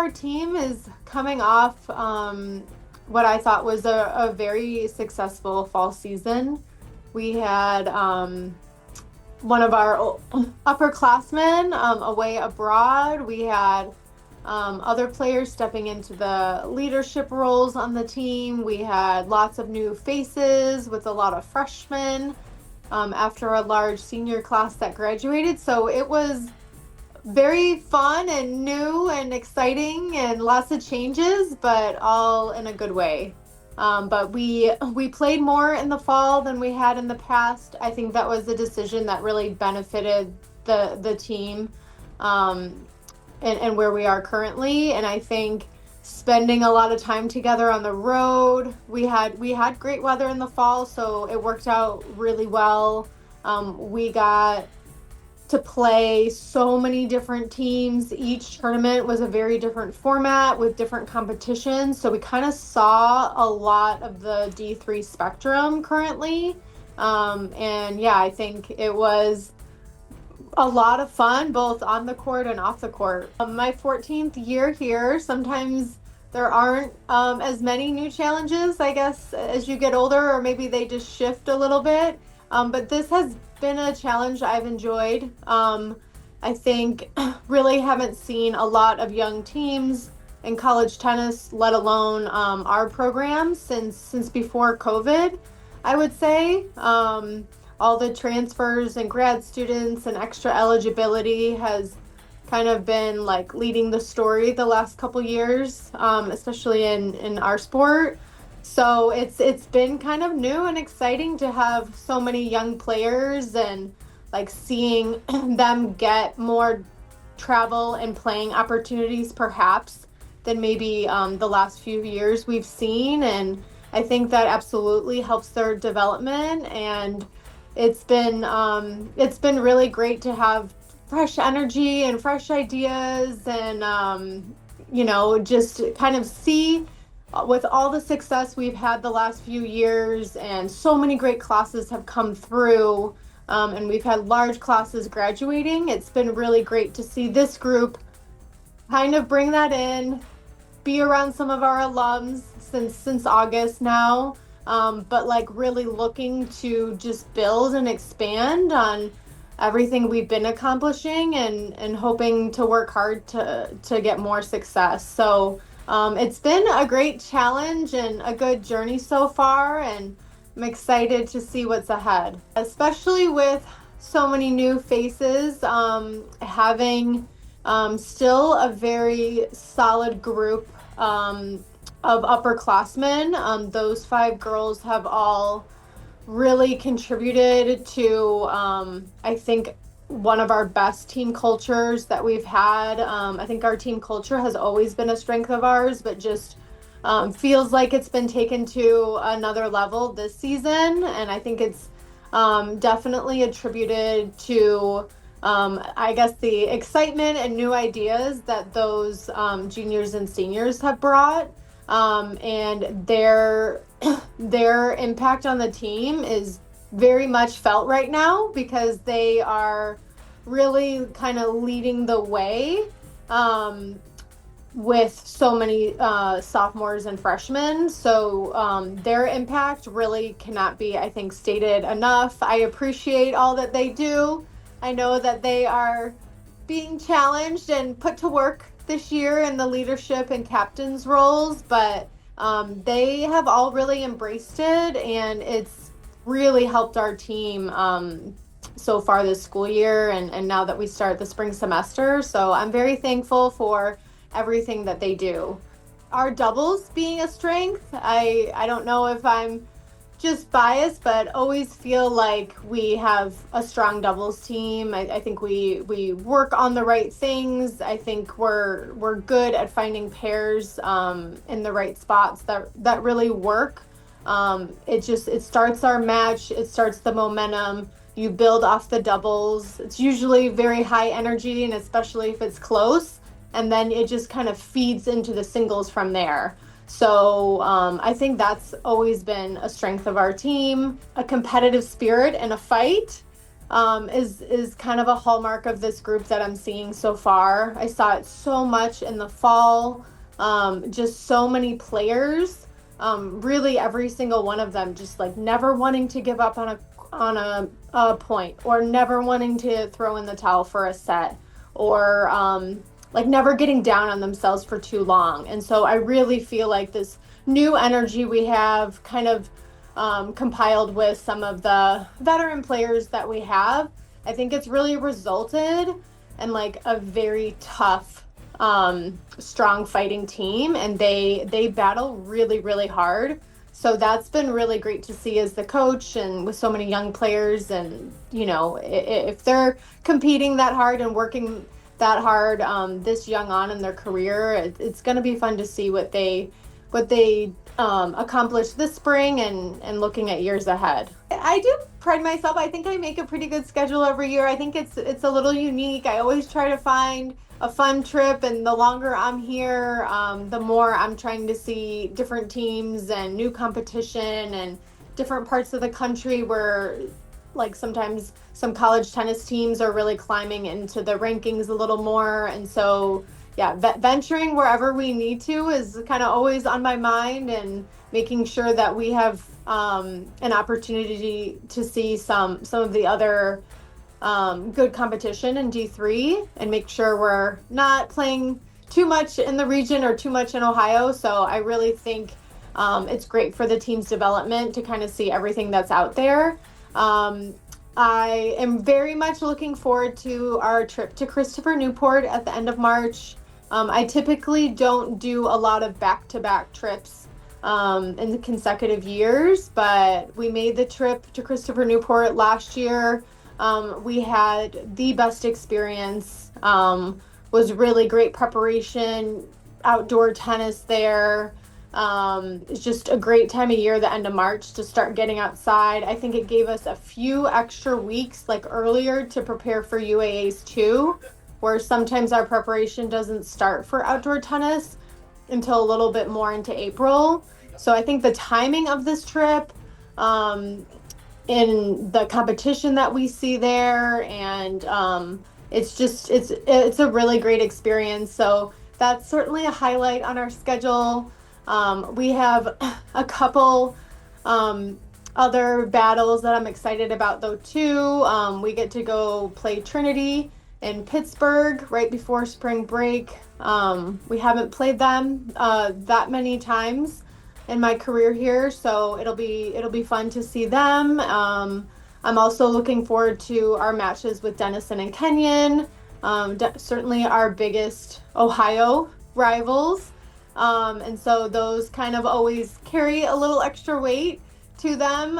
Our team is coming off what I thought was a very successful fall season. We had one of our upperclassmen away abroad. We had other players stepping into the leadership roles on the team. We had lots of new faces with a lot of freshmen after a large senior class that graduated. So it was very fun and new and exciting and lots of changes, but all in a good way. But we played more in the fall than we had in the past. I think that was a decision that really benefited the team and where we are currently. And I think spending a lot of time together on the road, we had great weather in the fall, so it worked out really well. We got to play so many different teams. Each tournament was a very different format with different competitions. So we kind of saw a lot of the D3 spectrum currently. And yeah, I think it was a lot of fun, both on the court and off the court. My 14th year here, sometimes there aren't as many new challenges, I guess, as you get older, or maybe they just shift a little bit. But this has been a challenge I've enjoyed. I think really haven't seen a lot of young teams in college tennis, let alone our program since before COVID, I would say. All the transfers and grad students and extra eligibility has kind of been like leading the story the last couple years, especially in our sport. So it's been kind of new and exciting to have so many young players and like seeing them get more travel and playing opportunities perhaps than maybe the last few years we've seen. And I think that absolutely helps their development. And it's been really great to have fresh energy and fresh ideas and just kind of see with all the success we've had the last few years and so many great classes have come through and we've had large classes graduating. It's been really great to see this group kind of bring that in, be around some of our alums since August now, but like really looking to just build and expand on everything we've been accomplishing and hoping to work hard to get more success. So it's been a great challenge and a good journey so far, and I'm excited to see what's ahead, especially with so many new faces, having still a very solid group of upperclassmen. Those 5 girls have all really contributed to, I think, one of our best team cultures that we've had. I think our team culture has always been a strength of ours, but just feels like it's been taken to another level this season. And I think it's definitely attributed to, I guess, the excitement and new ideas that those juniors and seniors have brought. And their impact on the team is very much felt right now because they are really kind of leading the way with so many sophomores and freshmen. So their impact really cannot be, I think, stated enough. I appreciate all that they do. I know that they are being challenged and put to work this year in the leadership and captain's roles, but they have all really embraced it, and it's really helped our team so far this school year and now that we start the spring semester. So I'm very thankful for everything that they do. Our doubles being a strength, I don't know if I'm just biased, but always feel like we have a strong doubles team. I think we work on the right things. I think we're good at finding pairs in the right spots that really work. It starts our match. It starts the momentum. You build off the doubles. It's usually very high energy, and especially if it's close. And then it just kind of feeds into the singles from there. So I think that's always been a strength of our team, a competitive spirit and a fight. is kind of a hallmark of this group that I'm seeing so far. I saw it so much in the fall. Just so many players, really every single one of them just like never wanting to give up on a point, or never wanting to throw in the towel for a set, or like never getting down on themselves for too long. And so I really feel like this new energy we have kind of compiled with some of the veteran players that we have, I think it's really resulted in like a very tough, strong fighting team, and they battle really, really hard. So that's been really great to see as the coach, and with so many young players. And if they're competing that hard and working that hard, this young on in their career, it's going to be fun to see what they accomplish this spring, and looking at years ahead. I do pride myself. I think I make a pretty good schedule every year. I think it's a little unique. I always try to find a fun trip, and the longer I'm here, the more I'm trying to see different teams and new competition and different parts of the country where, like, sometimes some college tennis teams are really climbing into the rankings a little more. And so yeah, venturing wherever we need to is kind of always on my mind, and making sure that we have an opportunity to see some of the other good competition in D3, and make sure we're not playing too much in the region or too much in Ohio. So I really think it's great for the team's development to kind of see everything that's out there. I am very much looking forward to our trip to Christopher Newport at the end of March. I typically don't do a lot of back-to-back trips in the consecutive years, but we made the trip to Christopher Newport last year. We had the best experience. Was really great preparation, outdoor tennis there. It's just a great time of year, the end of March, to start getting outside. I think it gave us a few extra weeks, like earlier, to prepare for UAAs too, where sometimes our preparation doesn't start for outdoor tennis until a little bit more into April. So I think the timing of this trip, in the competition that we see there, and it's a really great experience. So that's certainly a highlight on our schedule. We have a couple other battles that I'm excited about though too. We get to go play Trinity in Pittsburgh right before spring break. We haven't played them that many times in my career here, so it'll be fun to see them. I'm also looking forward to our matches with Denison and Kenyon. Certainly our biggest Ohio rivals. And so those kind of always carry a little extra weight to them.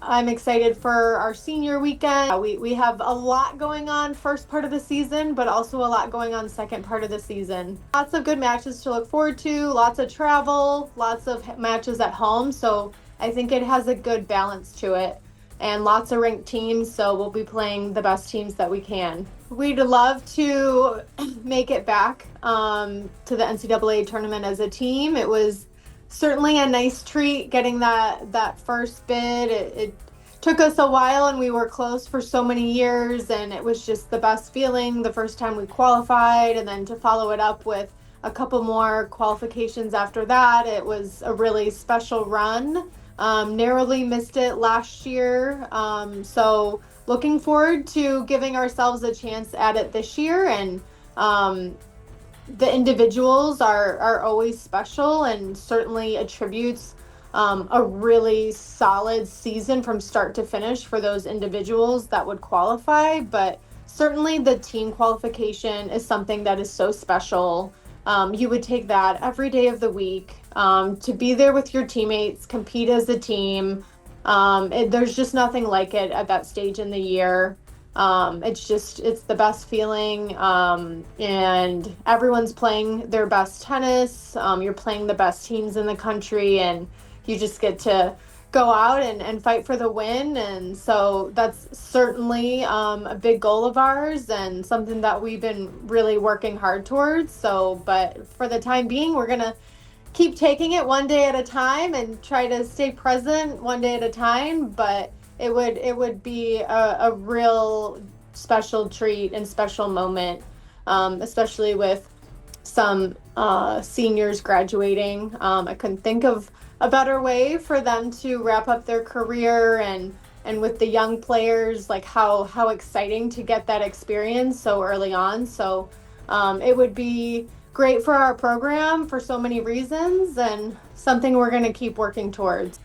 I'm excited for our senior weekend. We have a lot going on first part of the season, but also a lot going on second part of the season. Lots of good matches to look forward to, lots of travel, lots of matches at home. So I think it has a good balance to it, and lots of ranked teams. So we'll be playing the best teams that we can. We'd love to make it back to the NCAA tournament as a team. It was certainly a nice treat getting that first bid. It took us a while, and we were close for so many years, and it was just the best feeling the first time we qualified, and then to follow it up with a couple more qualifications after that. It was a really special run. Narrowly missed it last year. So looking forward to giving ourselves a chance at it this year. And the individuals are always special, and certainly attributes a really solid season from start to finish for those individuals that would qualify. But certainly the team qualification is something that is so special. You would take that every day of the week, to be there with your teammates, compete as a team. There's just nothing like it at that stage in the year. It's the best feeling, and everyone's playing their best tennis. You're playing the best teams in the country, and you just get to go out and fight for the win. And so that's certainly a big goal of ours, and something that we've been really working hard towards. So, but for the time being, we're going to keep taking it one day at a time and try to stay present one day at a time. But it would be a real special treat and special moment, especially with some seniors graduating. I couldn't think of a better way for them to wrap up their career, and with the young players, like how exciting to get that experience so early on. So it would be great for our program for so many reasons, and something we're going to keep working towards.